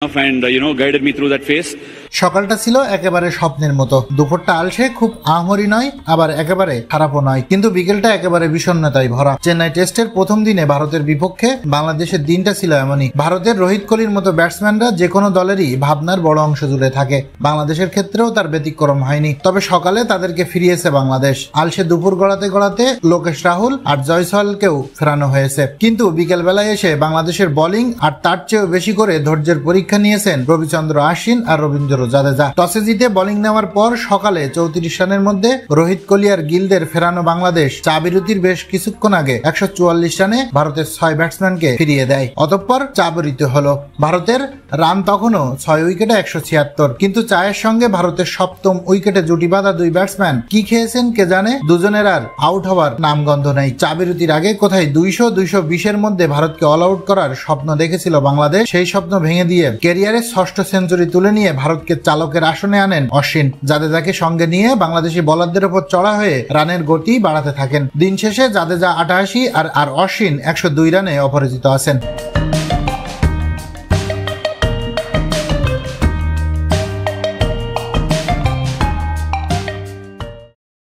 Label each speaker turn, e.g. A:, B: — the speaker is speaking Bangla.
A: and guided me through that phase.
B: সকালটা ছিল একেবারে স্বপ্নের মতো। দুপুরটা আলসে, খুব আহমরি নয়, আবার একেবারে খারাপও নয়, কিন্তু বিকেলটা একেবারে বিষণ্ণতায় ভরা। চেন্নাই টেস্টের প্রথম দিনে ভারতের বিপক্ষে বাংলাদেশের দিনটা ছিল এমনই। ভারতের রোহিত কোহলির মতো ব্যাটসম্যানরা যে কোনো দলেরই ভাবনার বড় অংশ জুড়ে থাকে, বাংলাদেশের ক্ষেত্রেও তার ব্যতিক্রম হয়নি। তবে সকালে তাদেরকে ফিরিয়েছে বাংলাদেশ। আলসে দুপুর গড়াতে গড়াতে লোকেশ রাহুল আর জয়সওয়ালকেও ফেরানো হয়েছে, কিন্তু বিকেল বেলায় এসে বাংলাদেশের বোলিং আর তার চেয়েও বেশি করে ধৈর্যের পরীক্ষা নিয়েছেন রবিচন্দ্র আশ্বিন আর রবীন্দ্র জাদেজা। টসে জিতে বোলিং নেওয়ার পর সকালে 34 রানের মধ্যে রোহিত কোহলি আর গিলদের ফেরানো বাংলাদেশ চা বিরতির বেশ কিছুক্ষণ আগে 144 রানে ভারতের 6 ব্যাটসম্যানকে ফিরিয়ে দেয়। অতঃপর চা বিরতি হলো। ভারতের রান তখনও 6 উইকেটে 176, কিন্তু চায়ের সঙ্গে ভারতের সপ্তম উইকেটে জুটি বাঁধা 2 ব্যাটসম্যান কি খেয়েছেন কে জানে। দুজনের আর আউট হওয়ার নামগন্ধ নেই। চা বিরতির আগে কোথায় 200-220 মধ্যে ভারতকে অল আউট করার স্বপ্ন দেখেছিল বাংলাদেশ। সেই স্বপ্ন ভেঙে দিয়ে ক্যারিয়ারের 6ষ্ঠ সেঞ্চুরি তুলে নিয়ে ভারতকে চালকের আসনে আনেন অশ্বিন। জাদেজাকে সঙ্গে নিয়ে বাংলাদেশি বোলারদের উপর চড়া হয়ে রানের গতি বাড়াতে থাকেন। দিন শেষে জাদেজা 88 আর অশ্বিন 102 রানে অপরাজিত আছেন।